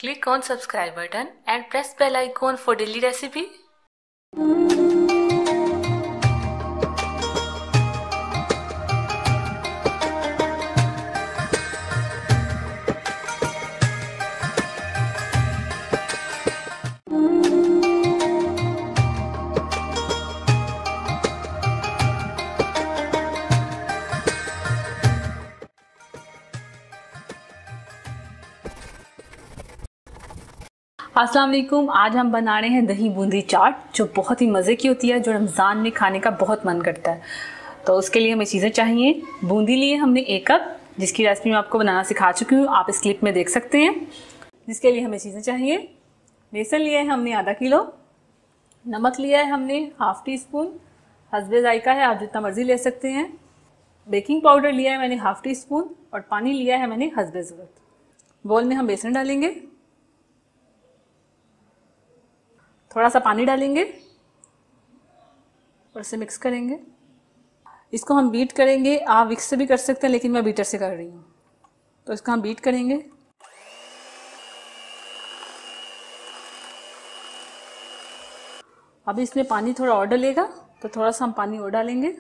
Click on subscribe button and press bell icon for daily recipe. अस्सलाम वालेकुम। आज हम बना रहे हैं दही बूंदी चाट, जो बहुत ही मज़े की होती है, जो रमज़ान में खाने का बहुत मन करता है। तो उसके लिए हमें चीज़ें चाहिए। बूंदी लिए हमने 1 कप, जिसकी रेसिपी मैं आपको बनाना सिखा चुकी हूँ, आप इस क्लिप में देख सकते हैं। जिसके लिए हमें चीज़ें चाहिए, बेसन लिया है हमने आधा किलो, नमक लिया है हमने ½ टीस्पून, हस्बे जायका है, आप जितना मर्ज़ी ले सकते हैं। बेकिंग पाउडर लिया है मैंने ½ टीस्पून और पानी लिया है मैंने हस्बे ज़रूरत। बोल में हम बेसन डालेंगे, थोड़ा सा पानी डालेंगे और इसे मिक्स करेंगे। इसको हम बीट करेंगे, आप विक्स से भी कर सकते हैं, लेकिन मैं बीटर से कर रही हूँ। तो इसको हम बीट करेंगे। अब इसमें पानी थोड़ा और डलेगा, तो थोड़ा सा हम पानी और डालेंगे।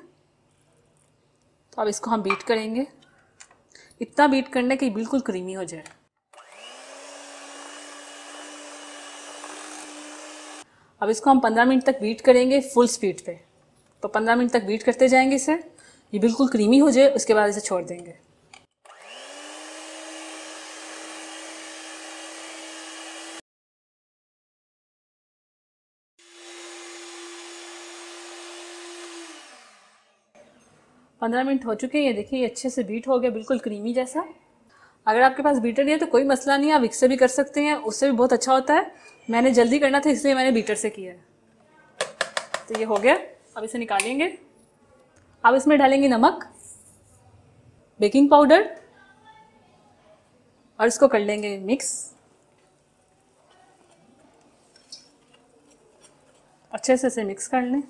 तो अब इसको हम बीट करेंगे, इतना बीट करना कि बिल्कुल क्रीमी हो जाए। अब इसको हम 15 मिनट तक बीट करेंगे फुल स्पीड पे। तो 15 मिनट तक बीट करते जाएंगे इसे, ये बिल्कुल क्रीमी हो जाए, उसके बाद इसे छोड़ देंगे। पंद्रह मिनट हो चुके हैं, ये देखिए ये अच्छे से बीट हो गया, बिल्कुल क्रीमी जैसा। अगर आपके पास बीटर नहीं है तो कोई मसला नहीं है, आप विक्स से भी कर सकते हैं, उससे भी बहुत अच्छा होता है। मैंने जल्दी करना था इसलिए मैंने बीटर से किया है। तो ये हो गया, अब इसे निकालेंगे। अब इसमें डालेंगे नमक, बेकिंग पाउडर और इसको कर लेंगे मिक्स। अच्छे से इसे मिक्स कर लें।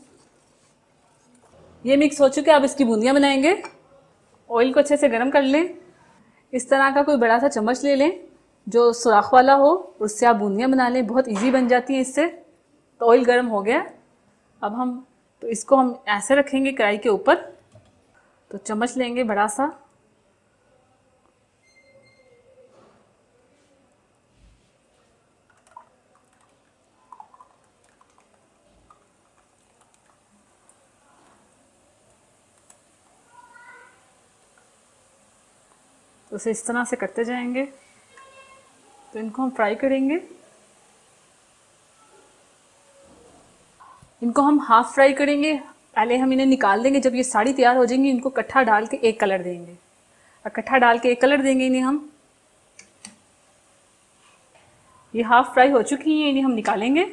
ये मिक्स हो चुके, अब इसकी बूंदियाँ बनाएंगे। ऑयल को अच्छे से गर्म कर लें। इस तरह का कोई बड़ा सा चम्मच ले लें जो सुराख वाला हो, उससे आप बूंदियाँ बना लें, बहुत इजी बन जाती हैं इससे। तो ऑयल गर्म हो गया, अब हम तो इसको हम ऐसे रखेंगे कढ़ाई के ऊपर। तो चम्मच लेंगे बड़ा सा, तो उसे इस तरह से करते जाएंगे। तो इनको हम फ्राई करेंगे। इनको हम हाफ फ्राई करेंगे। पहले हम इन्हें निकाल देंगे, जब ये सारी तैयार हो जाएंगी इनको इकट्ठा डाल के एक कलर देंगे। इकट्ठा डाल के एक कलर देंगे इन्हें हम। ये हाफ फ्राई हो चुकी हैं, इन्हें हम निकालेंगे।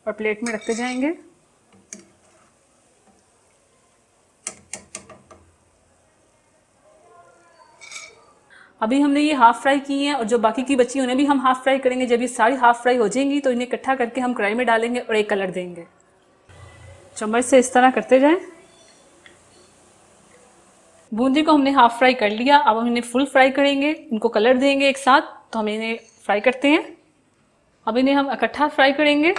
और प्लेट में रखते जाएंगे। अभी हमने ये हाफ फ्राई की हैं और जो बाकी की बची उन्हें भी हम हाफ फ्राई करेंगे। जब ये सारी हाफ फ्राई हो जाएंगी तो इन्हें इकट्ठा करके हम कढ़ाई में डालेंगे और एक कलर देंगे। चम्मच से इस तरह करते जाएं। बूंदी को हमने हाफ फ्राई कर लिया, अब हम इन्हें फुल फ्राई करेंगे, इनको कलर देंगे एक साथ। तो हम इन्हें फ्राई करते हैं। अब इन्हें हम इकट्ठा फ्राई करेंगे।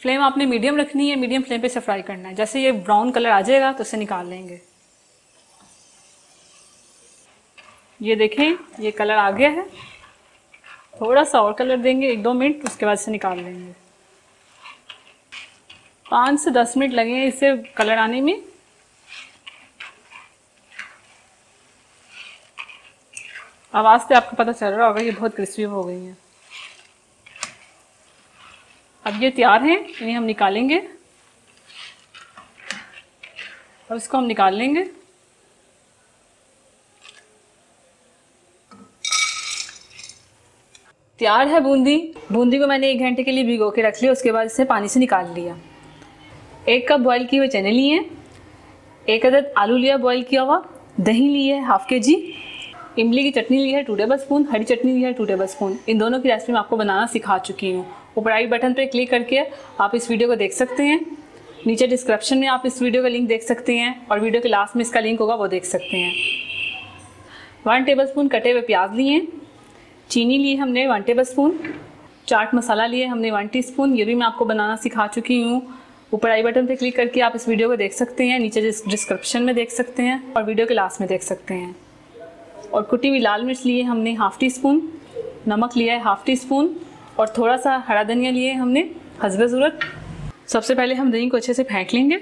फ्लेम आपने मीडियम रखनी है, मीडियम फ्लेम पे इसे फ्राई करना है। जैसे ये ब्राउन कलर आ जाएगा तो इसे निकाल लेंगे। ये देखें ये कलर आ गया है, थोड़ा सा और कलर देंगे 1-2 मिनट, उसके बाद इसे निकाल लेंगे। 5 से 10 मिनट लगेंगे इसे कलर आने में। आवाज़ से आपको पता चल रहा होगा ये बहुत क्रिस्पी हो गई हैं। अब ये तैयार हैं, इन्हें हम निकालेंगे। अब इसको हम निकाल लेंगे। तैयार है बूंदी। बूंदी को मैंने 1 घंटे के लिए भिगो के रख लिया, उसके बाद इसे पानी से निकाल लिया। 1 कप बॉईल किए हुए चने लिए, 1 अदद आलू लिया बॉईल किया हुआ, दही ली है ½ kg, इमली की चटनी ली है 2 टेबल स्पून, हरी चटनी ली है 2 टेबल स्पून। इन दोनों की रेसिपी मैं आपको बनाना सिखा चुकी हूँ। ऊपर आई बटन पर क्लिक करके आप इस वीडियो को देख सकते हैं। नीचे डिस्क्रिप्शन में आप इस वीडियो का लिंक देख सकते हैं और वीडियो के लास्ट में इसका लिंक होगा, वो देख सकते हैं। 1 टेबल स्पून कटे हुए प्याज लिए, चीनी ली हमने 1 टेबल स्पून, चाट मसाला लिए हमने 1 टीस्पून। ये भी मैं आपको बनाना सिखा चुकी हूँ। ऊपर आई बटन पर क्लिक करके आप इस वीडियो को देख सकते हैं, नीचे डिस्क्रिप्शन में देख सकते हैं और वीडियो के लास्ट में देख सकते हैं। और कुटी हुई लाल मिर्च लिए हमने 1/2 टीस्पून, नमक लिया है 1/2 टीस्पून और थोड़ा सा हरा धनिया लिए हमने हस्बे ज़रूरत। सबसे पहले हम दही को अच्छे से फेंट लेंगे।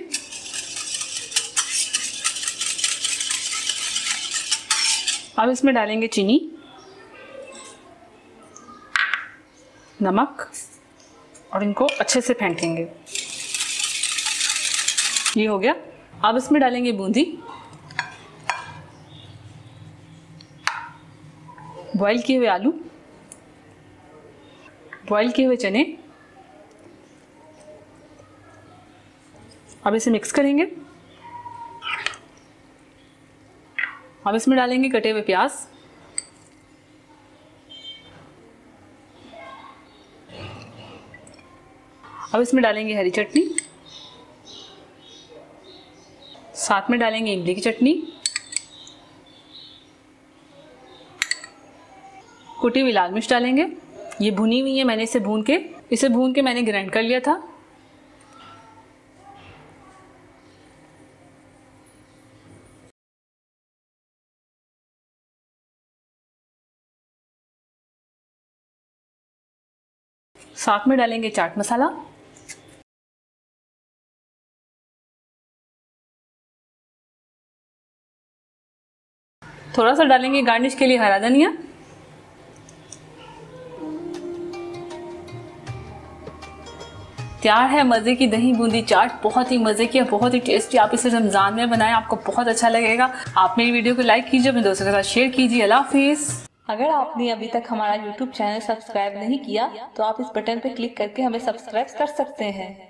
अब इसमें डालेंगे चीनी, नमक और इनको अच्छे से फेंटेंगे। ये हो गया। अब इसमें डालेंगे बूंदी, बॉईल किए हुए आलू, बॉईल किए हुए चने। अब इसे मिक्स करेंगे। अब इसमें डालेंगे कटे हुए प्याज, अब इसमें डालेंगे हरी चटनी, साथ में डालेंगे इमली की चटनी, कुटी हुई लाल मिर्च डालेंगे। ये भुनी हुई है, मैंने इसे भून के मैंने ग्राइंड कर लिया था। साथ में डालेंगे चाट मसाला, थोड़ा सा डालेंगे गार्निश के लिए हरा धनिया। तैयार है मज़े की दही बूंदी चाट। बहुत ही मज़े की, बहुत ही टेस्टी। आप इसे रमज़ान में बनाएं, आपको बहुत अच्छा लगेगा। आप मेरी वीडियो को लाइक कीजिए, अपने दोस्तों के साथ शेयर कीजिए। अल्लाह हाफिज़। अगर आपने अभी तक हमारा YouTube चैनल सब्सक्राइब नहीं किया तो आप इस बटन पर क्लिक करके हमें सब्सक्राइब कर सकते हैं।